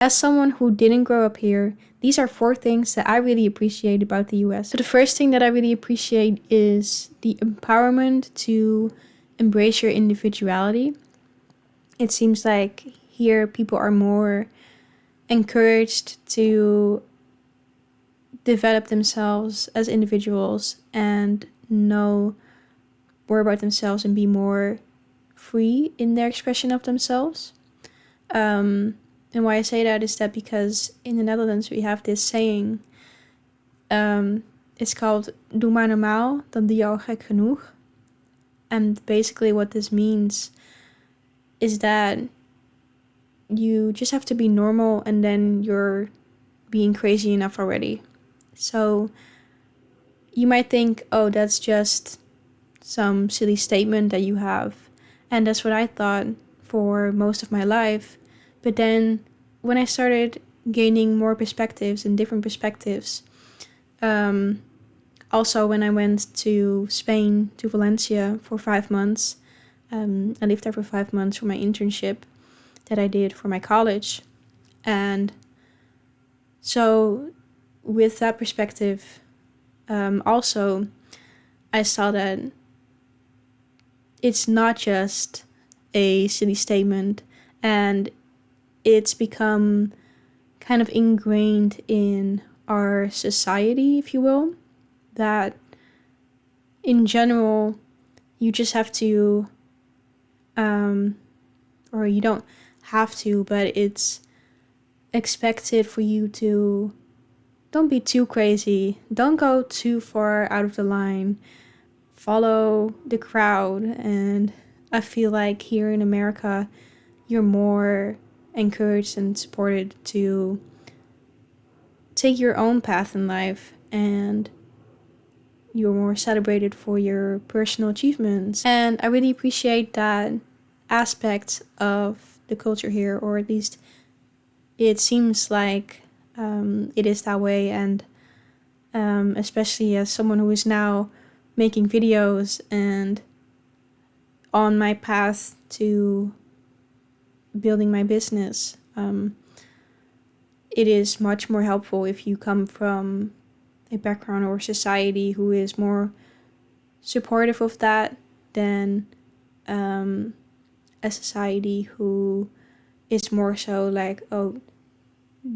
As someone who didn't grow up here, these are 4 things that I really appreciate about the US. So the first thing that I really appreciate is the empowerment to embrace your individuality. It seems like here people are more encouraged to develop themselves as individuals and know more about themselves and be more free in their expression of themselves. And why I say that is that because in the Netherlands we have this saying, it's called doe maar normaal, dan doe je al gek genoeg. And basically what this means is that you just have to be normal and then you're being crazy enough already. So you might think, oh, that's just some silly statement that you have. And that's what I thought for most of my life. But then when I started gaining more perspectives and different perspectives, also when I went to Spain, to Valencia for 5 months, I lived there for 5 months for my internship that I did for my college. And so with that perspective, also I saw that it's not just a silly statement, and it's become kind of ingrained in our society, if you will, that in general you just have to, or you don't have to, but it's expected for you to don't be too crazy, don't go too far out of the line, follow the crowd. And I feel like here in America you're more encouraged and supported to take your own path in life, and you're more celebrated for your personal achievements. And I really appreciate that aspect of the culture here, or at least it seems like it is that way. And especially as someone who is now making videos and on my path to building my business, it is much more helpful if you come from a background or society who is more supportive of that than a society who is more so like, oh,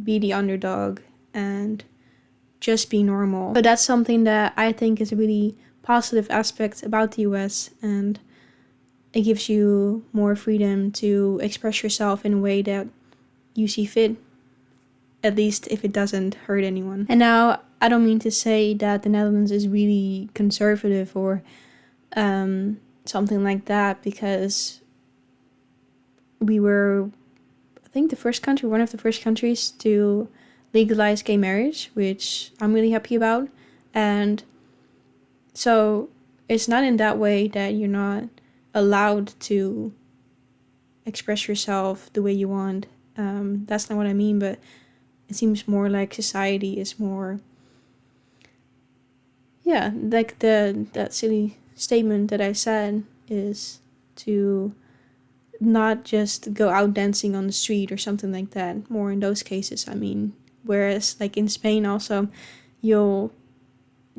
be the underdog and just be normal. So that's something that I think is a really positive aspect about the US, and it gives you more freedom to express yourself in a way that you see fit, at least if it doesn't hurt anyone. And now, I don't mean to say that the Netherlands is really conservative or something like that, because we were, I think, one of the first countries to legalize gay marriage, which I'm really happy about. And so it's not in that way that you're not allowed to express yourself the way you want. That's not what I mean, but it seems more like society is more, yeah, like that silly statement that I said is to not just go out dancing on the street or something like that. More in those cases, I mean. Whereas like in Spain also, you'll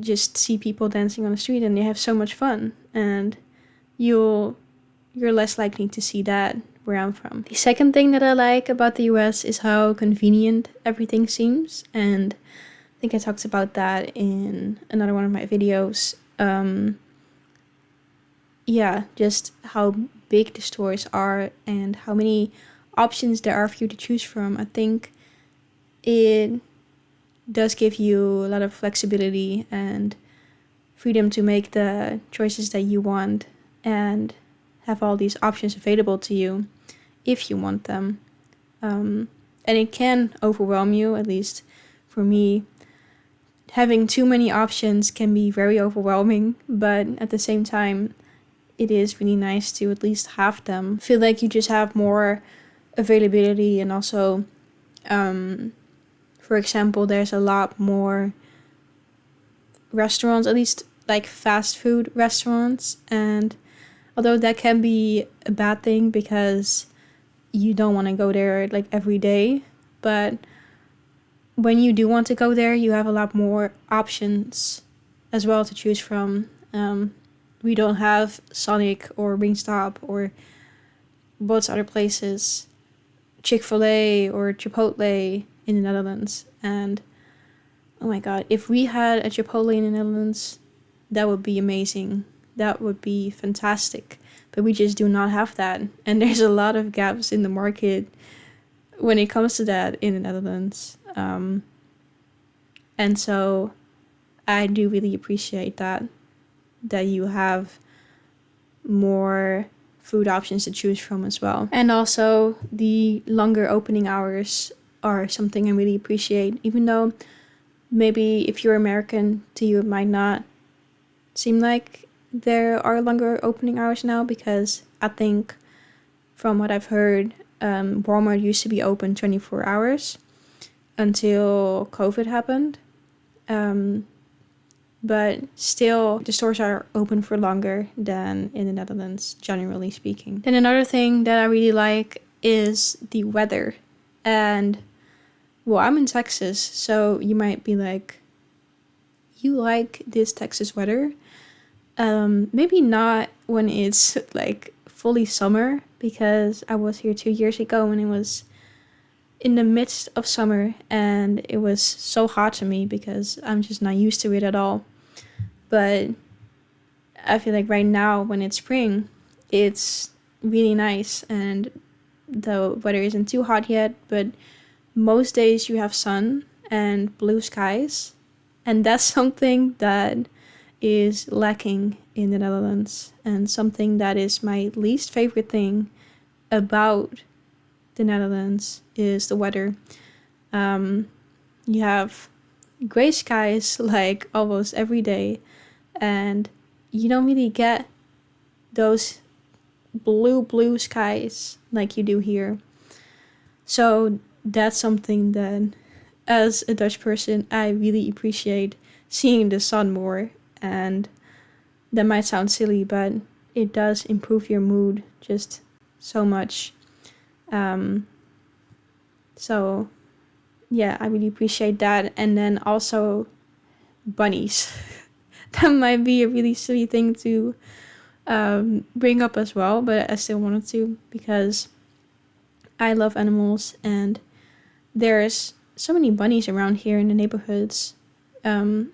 just see people dancing on the street and they have so much fun, and you're less likely to see that where I'm from. The second thing that I like about the US is how convenient everything seems, and I think I talked about that in another one of my videos. Yeah, just how big the stores are and how many options there are for you to choose from. I think it does give you a lot of flexibility and freedom to make the choices that you want and have all these options available to you if you want them. And it can overwhelm you, at least for me. Having too many options can be very overwhelming, but at the same time, it is really nice to at least have them. Feel like you just have more availability, and also, for example, there's a lot more restaurants, at least like fast food restaurants, and although that can be a bad thing because you don't want to go there like every day, But when you do want to go there, you have a lot more options as well to choose from. We don't have Sonic or Wingstop or both other places, Chick-fil-A or Chipotle in the Netherlands. And oh my god, if we had a Chipotle in the Netherlands, that would be amazing. That would be fantastic. But we just do not have that. And there's a lot of gaps in the market when it comes to that in the Netherlands. And so I do really appreciate that you have more food options to choose from as well. And also the longer opening hours are something I really appreciate, even though maybe if you're American, to you it might not seem like there are longer opening hours now, because I think from what I've heard, Walmart used to be open 24 hours until COVID happened. But still, the stores are open for longer than in the Netherlands, generally speaking. Then another thing that I really like is the weather. And, well, I'm in Texas, so you might be like, you like this Texas weather? Maybe not when it's like fully summer, because I was here 2 years ago when it was in the midst of summer and it was so hot to me because I'm just not used to it at all. But I feel like right now when it's spring, it's really nice and the weather isn't too hot yet, but most days you have sun and blue skies, and that's something that is lacking in the Netherlands, and something that is my least favorite thing about the Netherlands is the weather. You have gray skies like almost every day, and you don't really get those blue skies like you do here. So that's something that, as a Dutch person, I really appreciate seeing the sun more. And that might sound silly, but it does improve your mood just so much. So yeah, I really appreciate that. And then also bunnies. That might be a really silly thing to bring up as well, but I still wanted to because I love animals, and there's so many bunnies around here in the neighborhoods, and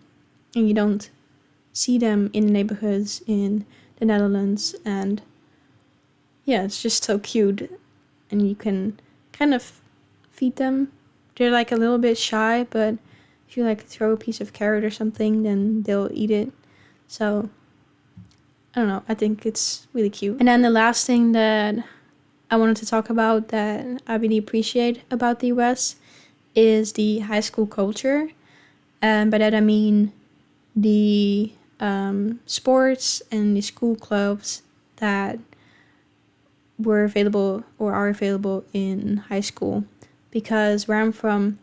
you don't see them in the neighborhoods in the Netherlands. And yeah, it's just so cute, and you can kind of feed them. They're like a little bit shy, but if you like throw a piece of carrot or something, then they'll eat it. So I don't know, I think it's really cute. And then the last thing that I wanted to talk about that I really appreciate about the US is the high school culture. And by that I mean the sports and the school clubs that were available or are available in high school. Because where I'm from,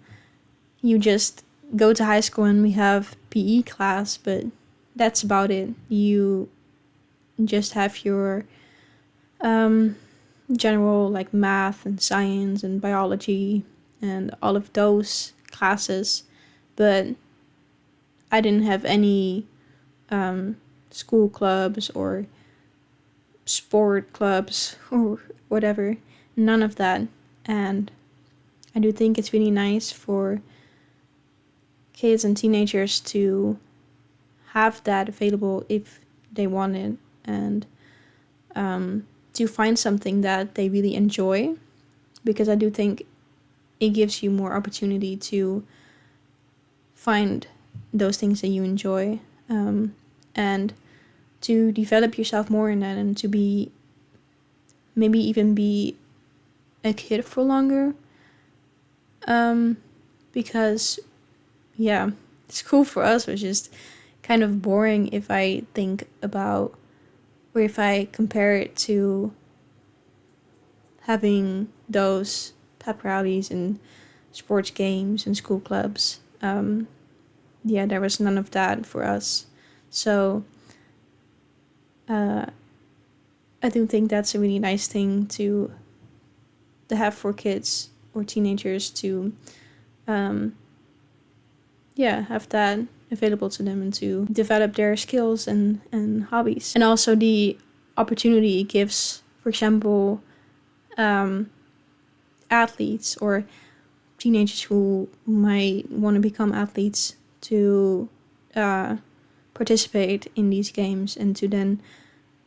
you just go to high school and we have PE class, but that's about it. You just have your general like math and science and biology and all of those classes, but I didn't have any school clubs or sport clubs or whatever, none of that. And I do think it's really nice for kids and teenagers to have that available if they want it, and to find something that they really enjoy, because I do think it gives you more opportunity to find those things that you enjoy, and to develop yourself more in that, and to be maybe even be a kid for longer, because yeah, school for us was just kind of boring if I think about, or if I compare it to having those pep rallies and sports games and school clubs. Yeah, there was none of that for us. So I do think that's a really nice thing to have for kids, or teenagers to have that available to them and to develop their skills and hobbies. And also the opportunity it gives, for example, athletes or teenagers who might want to become athletes to participate in these games and to then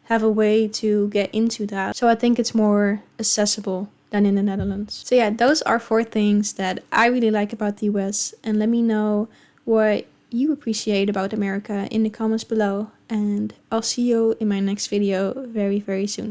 have a way to get into that. So I think it's more accessible than in the Netherlands. So yeah, those are 4 things that I really like about the US. And let me know what you appreciate about America in the comments below. And I'll see you in my next video very, very soon.